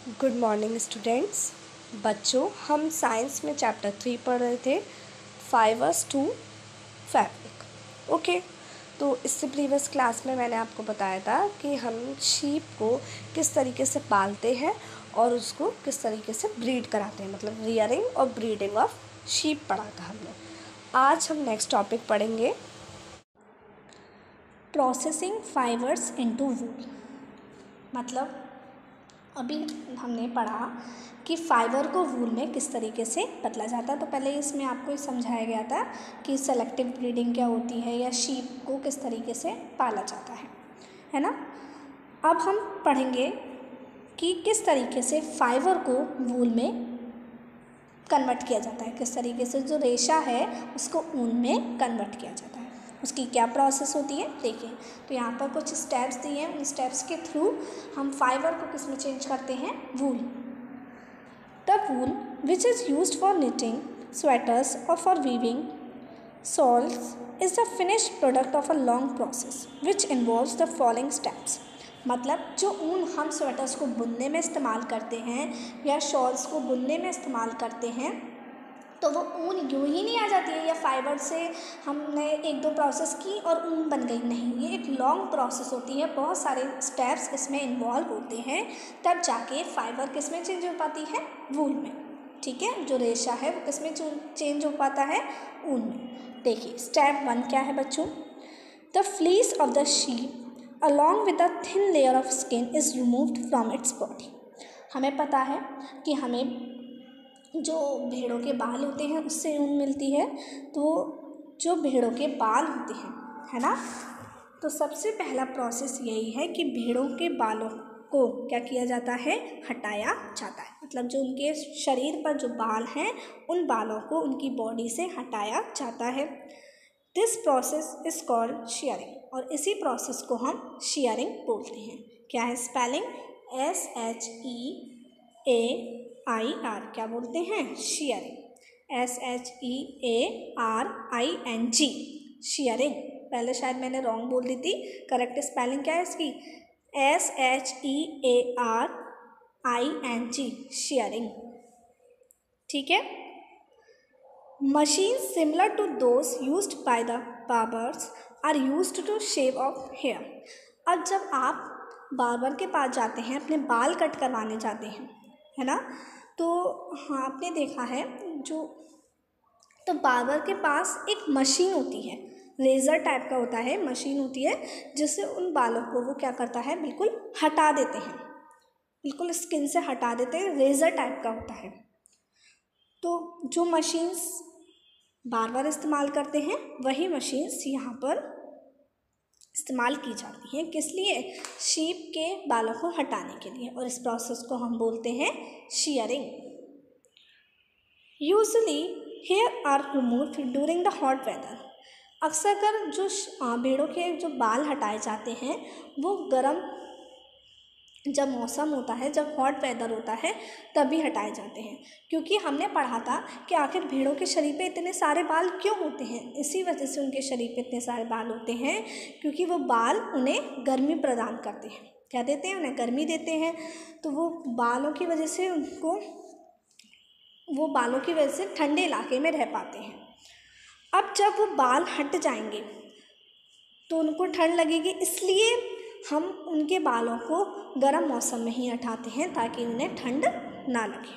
Good morning students. बच्चों, हम science में चैप्टर 3 पढ़ रहे थे, फाइबर्स टू फैब्रिक। ओके, तो इससे प्रीवियस क्लास में मैंने आपको बताया था कि हम शीप को किस तरीके से पालते हैं और उसको किस तरीके से ब्रीड कराते हैं, मतलब रियरिंग और ब्रीडिंग ऑफ शीप पढ़ा था हमने। आज हम नेक्स्ट टॉपिक पढ़ेंगे, प्रोसेसिंग फाइबर्स इनटू वूल। मतलब अभी हमने पढ़ा कि फाइबर को वूल में किस तरीके से बदला जाता है। तो पहले इसमें आपको समझाया गया था कि सेलेक्टिव ब्रीडिंग क्या होती है या शीप को किस तरीके से पाला जाता है ना। अब हम पढ़ेंगे कि किस तरीके से फाइबर को वूल में कन्वर्ट किया जाता है, किस तरीके से जो रेशा है उसको ऊन में कन्वर्ट किया जाता है, उसकी क्या प्रोसेस होती है। देखिए, तो यहाँ पर कुछ स्टेप्स दिए हैं, उन स्टेप्स के थ्रू हम फाइबर को किस में चेंज करते हैं, wool. The wool which is used for knitting sweaters और for weaving shawls is the finished product of a long process which involves the following steps. मतलब जो ऊन हम स्वेटर्स को बुनने में इस्तेमाल करते हैं या शॉल्स को बुनने में इस्तेमाल करते हैं, तो वो ऊन यूँ ही नहीं आ जाती है या फाइबर से हमने एक दो प्रोसेस की और ऊन बन गई, नहीं, ये एक लॉन्ग प्रोसेस होती है, बहुत सारे स्टेप्स इसमें इन्वॉल्व होते हैं, तब जाके फाइबर किस में चेंज हो पाती है, वूल में। ठीक है, जो रेशा है वो किस में चेंज हो पाता है, ऊन में। देखिए, स्टेप 1 क्या है बच्चों, the fleece of the sheep along with a thin layer of skin is removed from its body। हमें पता है कि हमें जो भेड़ों के बाल होते हैं उससे ऊन मिलती है, तो जो भेड़ों के बाल होते हैं, है ना, तो सबसे पहला प्रोसेस यही है कि भेड़ों के बालों को क्या किया जाता है, हटाया जाता है। मतलब जो उनके शरीर पर जो बाल हैं उन बालों को उनकी बॉडी से हटाया जाता है। This process is called sharing, और इसी प्रोसेस को हम शेयरिंग बोलते हैं। क्या है स्पेलिंग, SHEAIR, क्या बोलते हैं, शेयरिंग, SHEARING, शेयरिंग। पहले शायद मैंने रॉन्ग बोल दी थी, करेक्ट स्पेलिंग क्या है इसकी, SHEARING, शेयरिंग। ठीक है। Machines similar to those used by the barbers are used to shave off hair। अब जब आप बार्बर के पास जाते हैं, अपने बाल कट करवाने जाते हैं, है ना, तो हाँ आपने देखा है तो बार्बर के पास एक मशीन होती है, रेज़र टाइप का होता है, मशीन होती है, जिससे उन बालों को वो क्या करता है, बिल्कुल हटा देते हैं, बिल्कुल स्किन से हटा देते हैं, रेज़र टाइप का होता है। तो जो मशीन्स बार्बर इस्तेमाल करते हैं वही मशीन्स यहाँ पर इस्तेमाल की जाती हैं, किस लिए, शीप के बालों को हटाने के लिए, और इस प्रोसेस को हम बोलते हैं shearing. Usually hair are removed during the hot weather. अक्सर कर जो भेड़ों के जो बाल हटाए जाते हैं वो गर्म जब मौसम होता है, जब हॉट वेदर होता है तभी हटाए जाते हैं, क्योंकि हमने पढ़ा था कि आखिर भेड़ों के शरीर पे इतने सारे बाल क्यों होते हैं। इसी वजह से उनके शरीर पे इतने सारे बाल होते हैं, क्योंकि वो बाल उन्हें गर्मी प्रदान करते हैं, क्या देते हैं, उन्हें गर्मी देते हैं। तो वो बालों की वजह से ठंडे इलाके में रह पाते हैं। अब जब वो बाल हट जाएंगे तो उनको ठंड लगेगी, इसलिए हम उनके बालों को गर्म मौसम में ही हटाते हैं ताकि उन्हें ठंड ना लगे।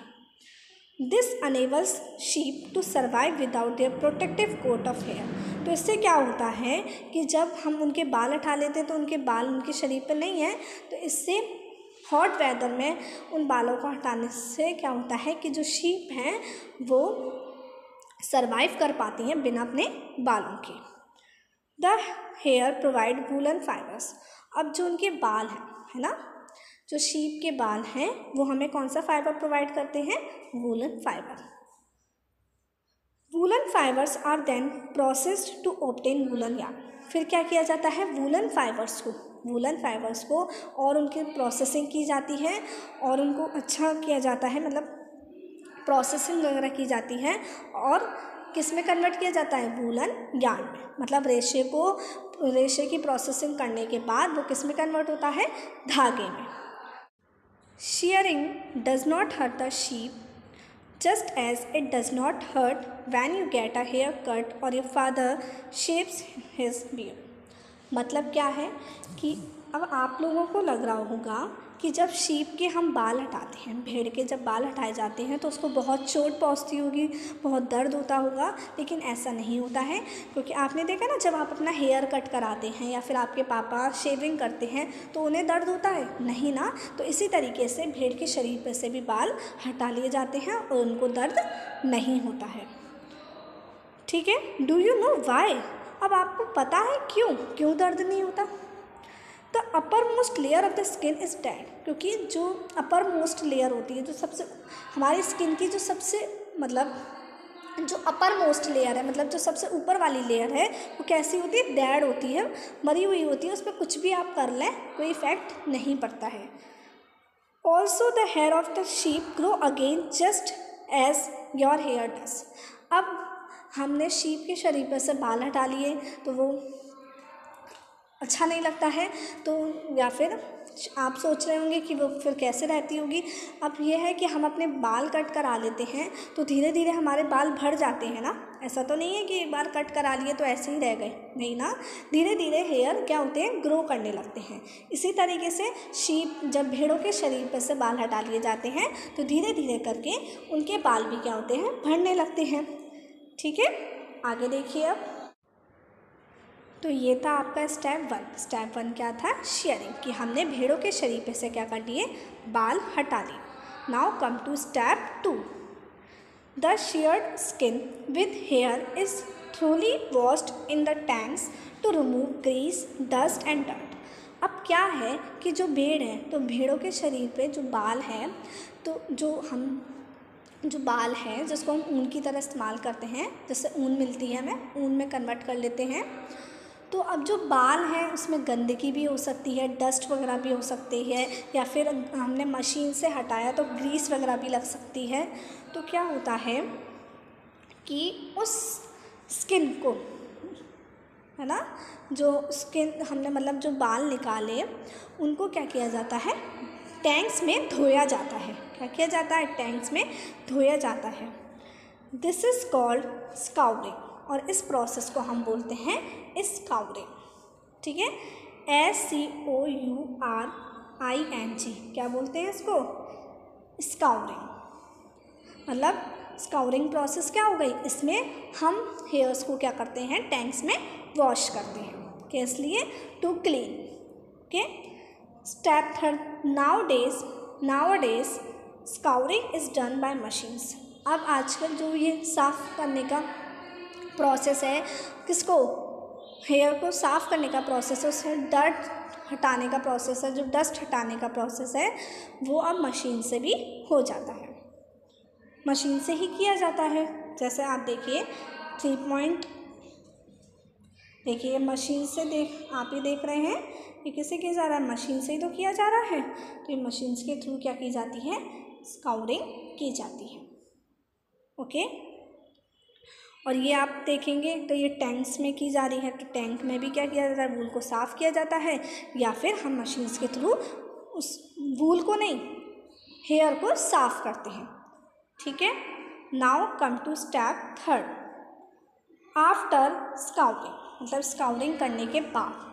This enables sheep to survive without their protective coat of hair. तो इससे क्या होता है कि जब हम उनके बाल हटा लेते हैं तो उनके बाल उनके शरीर पर नहीं हैं, तो इससे हॉट वेदर में उन बालों को हटाने से क्या होता है कि जो शीप हैं वो सर्वाइव कर पाती हैं बिना अपने बालों के। The hair provide woollen fibres. अब जो उनके बाल हैं, है ना, जो शीप के बाल हैं वो हमें कौन सा फाइबर प्रोवाइड करते हैं, woollen fibre. Woollen fibres are then processed to obtain woollen yarn. फिर क्या किया जाता है, वूलन फाइबर्स को और उनकी प्रोसेसिंग की जाती है और उनको अच्छा किया जाता है, मतलब प्रोसेसिंग वगैरह की जाती है, और किस में कन्वर्ट किया जाता है, वूलन यार्न में। मतलब रेशे की प्रोसेसिंग करने के बाद वो किस में कन्वर्ट होता है, धागे में। shearing does not hurt the sheep just as it does not hurt when you get a haircut or your father shaves his beard. मतलब क्या है कि अब आप लोगों को लग रहा होगा कि जब शीप के हम बाल हटाते हैं, भेड़ के जब बाल हटाए जाते हैं तो उसको बहुत चोट पहुंचती होगी, बहुत दर्द होता होगा, लेकिन ऐसा नहीं होता है। क्योंकि आपने देखा ना, जब आप अपना हेयर कट कराते हैं या फिर आपके पापा शेविंग करते हैं तो उन्हें दर्द होता है नहीं ना। तो इसी तरीके से भेड़ के शरीर पर से भी बाल हटा लिए जाते हैं और उनको दर्द नहीं होता है। ठीक है, डू यू नो वाई? अब आपको पता है क्यों दर्द नहीं होता? The upper most layer of the skin is dead, क्योंकि जो अपर मोस्ट लेयर होती है, जो सबसे हमारी स्किन की जो सबसे मतलब जो अपर मोस्ट लेयर है, मतलब जो सबसे ऊपर वाली लेयर है, वो कैसी होती है? डेड होती है, मरी हुई होती है। उस पर कुछ भी आप कर लें कोई इफेक्ट नहीं पड़ता है। Also the hair of the sheep grow again just as your hair does. अब हमने शीप के शरीर पर से बाल हटा लिए तो वो अच्छा नहीं लगता है, तो या फिर आप सोच रहे होंगे कि वो फिर कैसे रहती होगी। अब ये है कि हम अपने बाल कट करा लेते हैं तो धीरे धीरे हमारे बाल भर जाते हैं ना। ऐसा तो नहीं है कि एक बार कट करा लिए तो ऐसे ही रह गए, नहीं ना। धीरे धीरे हेयर क्या होते हैं? ग्रो करने लगते हैं। इसी तरीके से शीप जब भेड़ों के शरीर पर से बाल हटा लिए जाते हैं तो धीरे धीरे करके उनके बाल भी क्या होते हैं? भरने लगते हैं। ठीक है, आगे देखिए। अब तो ये था आपका स्टेप 1। स्टेप 1 क्या था? शेयरिंग, कि हमने भेड़ों के शरीर पे से क्या कर लिए? बाल हटा लिए। Now come to step 2। The sheared skin with hair is thoroughly washed in the tanks to remove grease, dust and dirt. अब क्या है कि जो भेड़ है, तो भेड़ों के शरीर पे जो बाल है, तो जो बाल है जिसको हम ऊन की तरह इस्तेमाल करते हैं, जिससे ऊन मिलती है, हमें ऊन में कन्वर्ट कर लेते हैं। तो अब जो बाल हैं उसमें गंदगी भी हो सकती है, डस्ट वगैरह भी हो सकती है, या फिर हमने मशीन से हटाया तो ग्रीस वगैरह भी लग सकती है। तो क्या होता है कि उस स्किन को, है ना, जो स्किन हमने मतलब जो बाल निकाले उनको क्या किया जाता है? टैंक्स में धोया जाता है। क्या किया जाता है? टैंक्स में धोया जाता है। दिस इज़ कॉल्ड स्काउरिंग, और इस प्रोसेस को हम बोलते हैं स्काउरिंग। ठीक है, SCOURING, क्या बोलते हैं इसको? स्काउरिंग। मतलब स्काउरिंग प्रोसेस क्या हो गई? इसमें हम हेयर्स को क्या करते हैं? टैंक्स में वॉश करते हैं। किस लिए? To clean. Okay, step 3। Nowadays scouring is done by machines. अब आजकल जो ये साफ़ करने का प्रोसेस है, किसको? हेयर को साफ़ करने का प्रोसेस है, उससे डर्ट हटाने का प्रोसेस है, जो डस्ट हटाने का प्रोसेस है, वो अब मशीन से भी हो जाता है। मशीन से ही किया जाता है। जैसे आप देखिए 3 पॉइंट, देखिए मशीन से आप ही देख रहे हैं, ये किससे किया जा रहा है? मशीन से ही तो किया जा रहा है। तो ये मशीन के थ्रू क्या की जाती है? स्काउरिंग की जाती है। ओके, और ये आप देखेंगे तो ये टैंक्स में की जा रही है, तो टैंक में भी क्या किया जाता है? वूल को साफ़ किया जाता है, या फिर हम मशीन्स के थ्रू उस वूल को नहीं, हेयर को साफ़ करते हैं। ठीक है, now come to step 3। After scouring, मतलब स्काउरिंग करने के बाद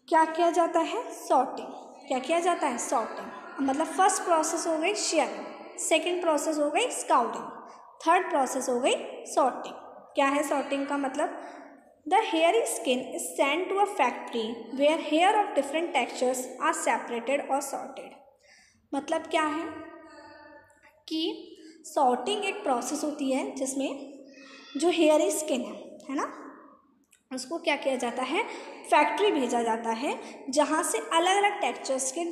क्या किया जाता है? सॉर्टिंग। क्या किया जाता है? सॉर्टिंग। मतलब फर्स्ट प्रोसेस हो गई शेयरिंग, सेकेंड प्रोसेस हो गई स्काउरिंग, थर्ड प्रोसेस हो गई सॉर्टिंग। क्या है सॉर्टिंग का मतलब? The hairy skin is sent to a factory where hair of different textures are separated और सॉर्टेड। मतलब क्या है कि सॉर्टिंग एक प्रोसेस होती है जिसमें जो हेयरी स्किन है ना, उसको क्या किया जाता है? फैक्ट्री भेजा जाता है, जहाँ से अलग अलग टेक्सचर्स के,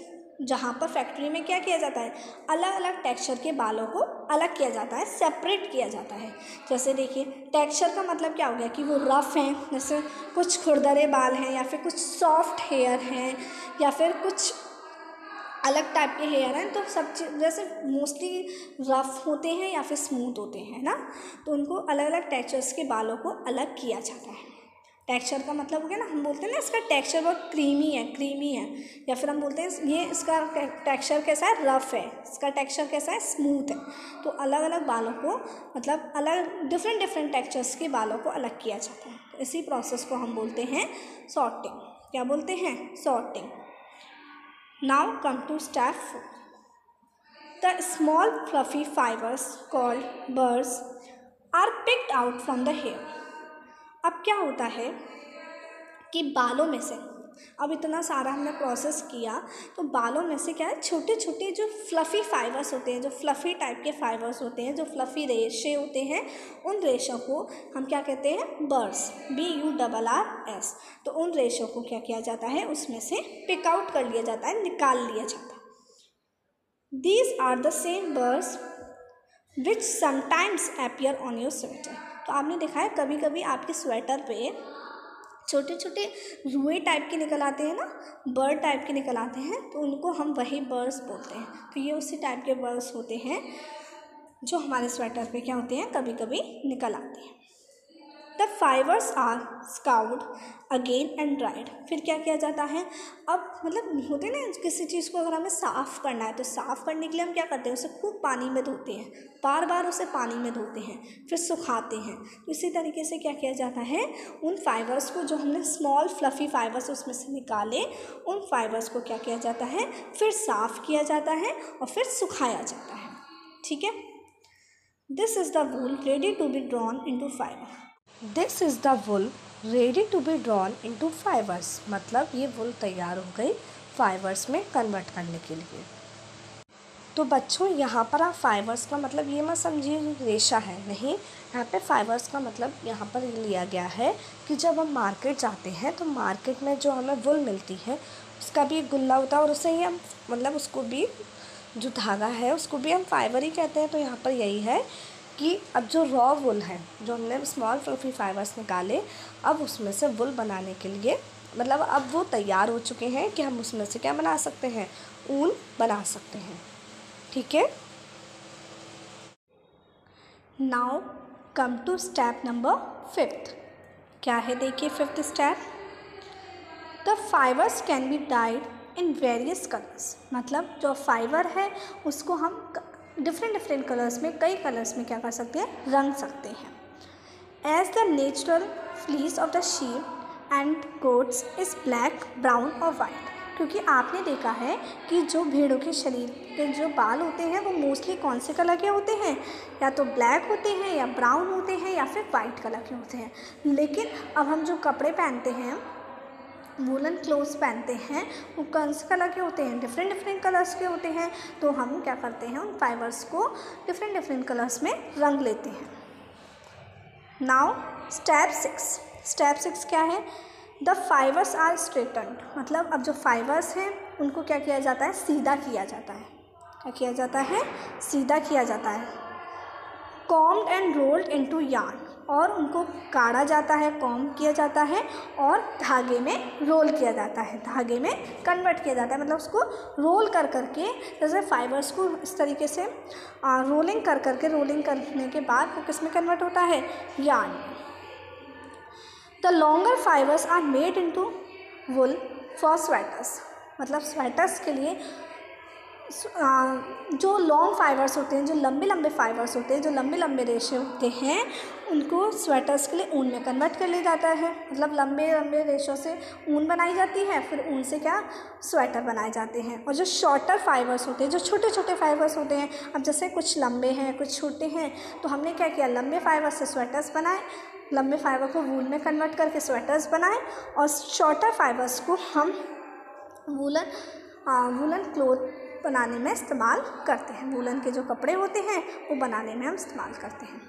जहाँ पर फैक्ट्री में क्या किया जाता है? अलग अलग टेक्सचर के बालों को अलग किया जाता है, सेपरेट किया जाता है। जैसे देखिए टेक्सचर का मतलब क्या हो गया कि वो रफ़ हैं, जैसे कुछ खुरदरे बाल हैं, या फिर कुछ सॉफ्ट हेयर हैं, या फिर कुछ अलग टाइप के हेयर हैं। तो सब चीज़ जैसे मोस्टली रफ़ होते हैं या फिर स्मूथ होते हैं ना, तो उनको अलग अलग टेक्सचर्स के बालों को अलग किया जाता है। टेक्सचर का मतलब हो गया ना, हम बोलते हैं ना इसका टेक्सचर बहुत क्रीमी है, या फिर हम बोलते हैं ये इसका टेक्सचर कैसा है, रफ़ है, इसका टेक्सचर कैसा है, स्मूथ है। तो अलग अलग बालों को मतलब अलग डिफरेंट टेक्सचर्स के बालों को अलग किया जाता है। तो इसी प्रोसेस को हम बोलते हैं सॉर्टिंग। क्या बोलते हैं, sorting. Now come to step 4। The small fluffy fibers called burrs are picked out from the hair। अब क्या होता है कि बालों में से, अब इतना सारा हमने प्रोसेस किया तो बालों में से क्या है, छोटे छोटे जो फ्लफ़ी फाइबर्स होते हैं, जो फ्लफ़ी टाइप के फाइबर्स होते हैं, जो फ्लफ़ी रेशे होते हैं, उन रेशों को हम क्या कहते हैं, बर्स, BURRS। तो उन रेशों को क्या किया जाता है, उसमें से पिक आउट कर लिया जाता है, निकाल लिया जाता है। These are the same burrs which sometimes appear on your sweater। तो आपने देखा है कभी कभी आपके स्वेटर पे छोटे छोटे रुए टाइप के निकल आते हैं ना, बर्ड टाइप के निकल आते हैं, तो उनको हम वही बर्ड्स बोलते हैं। तो ये उसी टाइप के बर्ड्स होते हैं जो हमारे स्वेटर पे क्या होते हैं, कभी कभी निकल आते हैं। The fibres are scoured again and dried. फिर क्या किया जाता है, अब मतलब होते हैं ना, किसी चीज़ को अगर हमें साफ़ करना है तो साफ़ करने के लिए हम क्या करते हैं, उसे खूब पानी में धोते हैं, बार बार उसे पानी में धोते हैं, फिर सुखाते हैं। तो इसी तरीके से क्या किया जाता है, उन फाइबर्स को जो हमने स्मॉल फ्लफ़ी फाइबर्स उसमें से निकाले, उन फाइबर्स को क्या किया जाता है, फिर साफ़ किया जाता है और फिर सुखाया जाता है। ठीक है। This is the wool ready to be drawn into fibre. This is the wool ready to be drawn into fibres. मतलब ये वुल तैयार हो गई फाइबर्स में कन्वर्ट करने के लिए। तो बच्चों यहाँ पर आप फाइबर्स का मतलब ये मत समझिए रेशा है, नहीं, यहाँ पे फाइबर्स का मतलब यहाँ पर लिया गया है कि जब हम मार्केट जाते हैं तो मार्केट में जो हमें वुल मिलती है उसका भी एक गुल्ला होता है, और उससे ही हम मतलब उसको भी जो धागा है उसको भी हम फाइबर ही कहते हैं। तो यहाँ पर यही है कि अब जो रॉ वुल है, जो हमने स्मॉल फ्लफी फाइबर्स निकाले, अब उसमें से वुल बनाने के लिए मतलब अब वो तैयार हो चुके हैं कि हम उसमें से क्या बना सकते हैं, ऊन बना सकते हैं। ठीक है। Now come to step number 5। क्या है, देखिए 5th step. The fibres can be dyed in various colours. मतलब जो फाइबर है उसको हम डिफरेंट कलर्स में, कई कलर्स में क्या कर सकते हैं, रंग सकते हैं। As the natural fleece of the sheep and goats is black, brown और वाइट। क्योंकि आपने देखा है कि जो भेड़ों के शरीर के जो बाल होते हैं वो मोस्टली कौन से कलर के होते हैं, या तो ब्लैक होते हैं, या ब्राउन होते हैं, या फिर वाइट कलर के होते हैं। लेकिन अब हम जो कपड़े पहनते हैं, वूलन क्लोथ्स पहनते हैं, वो कौन से कलर के होते हैं, डिफरेंट कलर्स के होते हैं। तो हम क्या करते हैं, उन फाइबर्स को डिफरेंट कलर्स में रंग लेते हैं। Now step 6। स्टेप 6 क्या है, द फाइबर्स आर स्ट्रेटन्ड। मतलब अब जो फाइबर्स हैं उनको क्या किया जाता है, सीधा किया जाता है। क्या किया जाता है, सीधा किया जाता है। Combed and rolled into yarn. और उनको काढ़ा जाता है, कॉम किया जाता है और धागे में रोल किया जाता है, धागे में कन्वर्ट किया जाता है। मतलब उसको रोल कर करके, जैसे फाइबर्स को इस तरीके से रोलिंग कर करके, रोलिंग करने के बाद वो किस में कन्वर्ट होता है, यार्न में। The longer fibres are made into wool for sweaters. मतलब स्वेटर्स के लिए जो लॉन्ग फाइबर्स होते हैं, जो लंबे फाइबर्स होते हैं, जो लंबे रेशे होते हैं, उनको स्वेटर्स के लिए ऊन में कन्वर्ट कर लिया जाता है। मतलब लंबे रेशों से ऊन बनाई जाती है, फिर ऊन से क्या, स्वेटर बनाए जाते हैं। और जो शॉर्टर फाइबर्स होते हैं, जो छोटे फाइबर्स होते हैं, अब जैसे कुछ लंबे हैं कुछ छोटे हैं, तो हमने क्या किया, लंबे फाइबर से स्वेटर्स बनाए, लंबे फाइबर को वूल में कन्वर्ट करके स्वेटर्स बनाए, और शॉर्टर फाइबर्स को हम वूलन क्लोथ बनाने में इस्तेमाल करते हैं। वूलन के जो कपड़े होते हैं वो बनाने में हम इस्तेमाल करते हैं।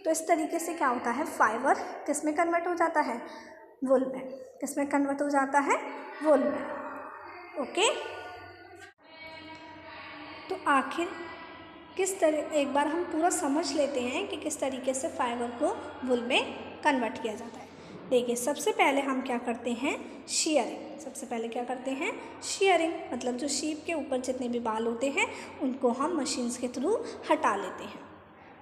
तो इस तरीके से क्या होता है, फाइबर किस में कन्वर्ट हो जाता है, वूल में। किस में कन्वर्ट हो जाता है, वूल में। ओके। तो आखिर किस तरह, एक बार हम पूरा समझ लेते हैं कि किस तरीके से फाइबर को वूल में कन्वर्ट किया जाता है। देखिए, सबसे पहले हम क्या करते हैं, शेयरिंग। सबसे पहले क्या करते हैं, शेयरिंग। मतलब जो शीप के ऊपर जितने भी बाल होते हैं उनको हम मशीन्स के थ्रू हटा लेते हैं।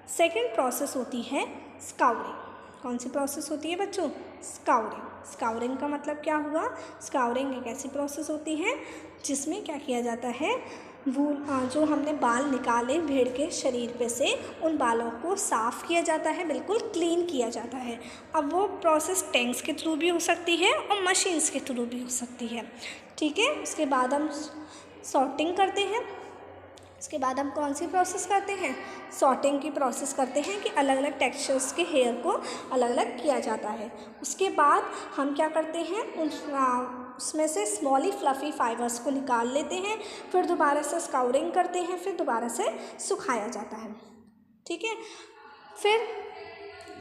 सेकंड प्रोसेस होती है स्काउरिंग। कौन सी प्रोसेस होती है बच्चों, स्काउरिंग। स्काउरिंग का मतलब क्या हुआ? स्काउरिंग एक ऐसी प्रोसेस होती है जिसमें क्या किया जाता है, वूल जो हमने बाल निकाले भेड़ के शरीर पे से, उन बालों को साफ़ किया जाता है, बिल्कुल क्लीन किया जाता है। अब वो प्रोसेस टैंक्स के थ्रू भी हो सकती है और मशीन्स के थ्रू भी हो सकती है, ठीक है। उसके बाद हम सॉर्टिंग करते हैं। उसके बाद हम कौन सी प्रोसेस करते हैं? सॉर्टिंग की प्रोसेस करते हैं कि अलग अलग टेक्सचर्स के हेयर को अलग अलग किया जाता है। उसके बाद हम क्या करते हैं, उसमें से स्मॉली फ्लफ़ी फाइबर्स को निकाल लेते हैं, फिर दोबारा से स्काउरिंग करते हैं, फिर दोबारा से सुखाया जाता है, ठीक है। फिर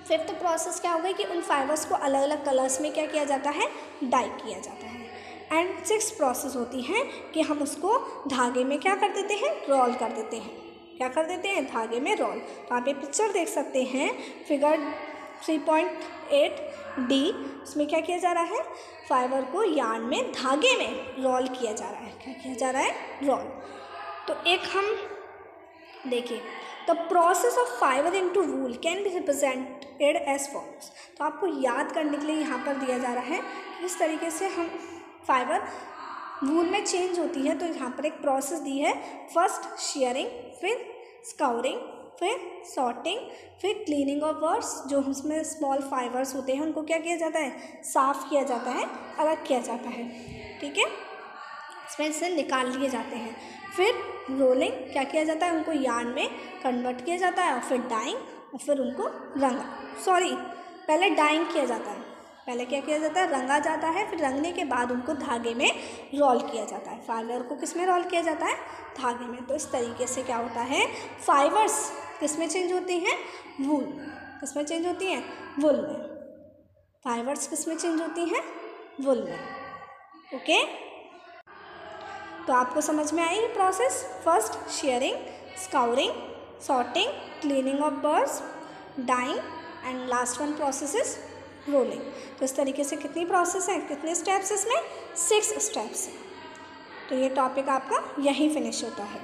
फिफ्थ प्रोसेस क्या होगा कि उन फाइबर्स को अलग अलग कलर्स में क्या किया जाता है, डाई किया जाता है। एंड सिक्स्थ प्रोसेस होती है कि हम उसको धागे में क्या कर देते हैं, रोल कर देते हैं। क्या कर देते हैं? धागे में रोल। तो आप ये पिक्चर देख सकते हैं, फिगर 3.8D, उसमें क्या किया जा रहा है, फाइबर को यार्न में धागे में रोल किया जा रहा है। क्या किया जा रहा है? रोल। तो एक हम देखिए, the process of fibre into wool can be represented as follows. तो आपको याद करने के लिए यहाँ पर दिया जा रहा है कि इस तरीके से हम फाइबर वूल में चेंज होती है। तो यहाँ पर एक प्रोसेस दी है, फर्स्ट शेयरिंग, फिर स्काउरिंग, फिर सॉर्टिंग, फिर क्लीनिंग ऑफ बर्ड्स। जो उसमें स्मॉल फाइबर्स होते हैं उनको क्या किया जाता है, साफ़ किया जाता है, अलग किया जाता है, ठीक है, इसमें से निकाल लिए जाते हैं। फिर रोलिंग, क्या किया जाता है, उनको यार्न में कन्वर्ट किया जाता है, और फिर डाइंग, और फिर उनको पहले डाइंग किया जाता है, पहले क्या किया जाता है, रंगा जाता है, फिर रंगने के बाद उनको धागे में रोल किया जाता है। फाइबर को किस में रोल किया जाता है, धागे में। तो इस तरीके से क्या होता है, फाइबर्स किस में चेंज होती हैं, वूल। किस में चेंज होती हैं, वूल में। फाइबर्स किस में चेंज होती हैं, वूल में, ओके। तो आपको समझ में आई ये process, first shearing, scouring, sorting, cleaning of burrs, dyeing, and last one process is rolling. तो इस तरीके से कितनी प्रोसेस हैं, कितने स्टेप्स इसमें, 6 स्टेप्स हैं। तो ये टॉपिक आपका यहीं फिनिश होता है।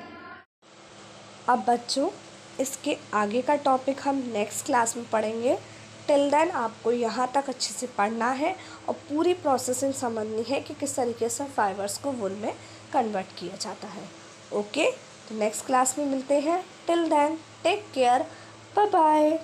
अब बच्चों, इसके आगे का टॉपिक हम नेक्स्ट क्लास में पढ़ेंगे। टिल देन आपको यहाँ तक अच्छे से पढ़ना है और पूरी प्रोसेसिंग समझनी है कि किस तरीके से फाइबर्स को वूल में कन्वर्ट किया जाता है, ओके। तो नेक्स्ट क्लास में मिलते हैं। Till then take care, bye bye.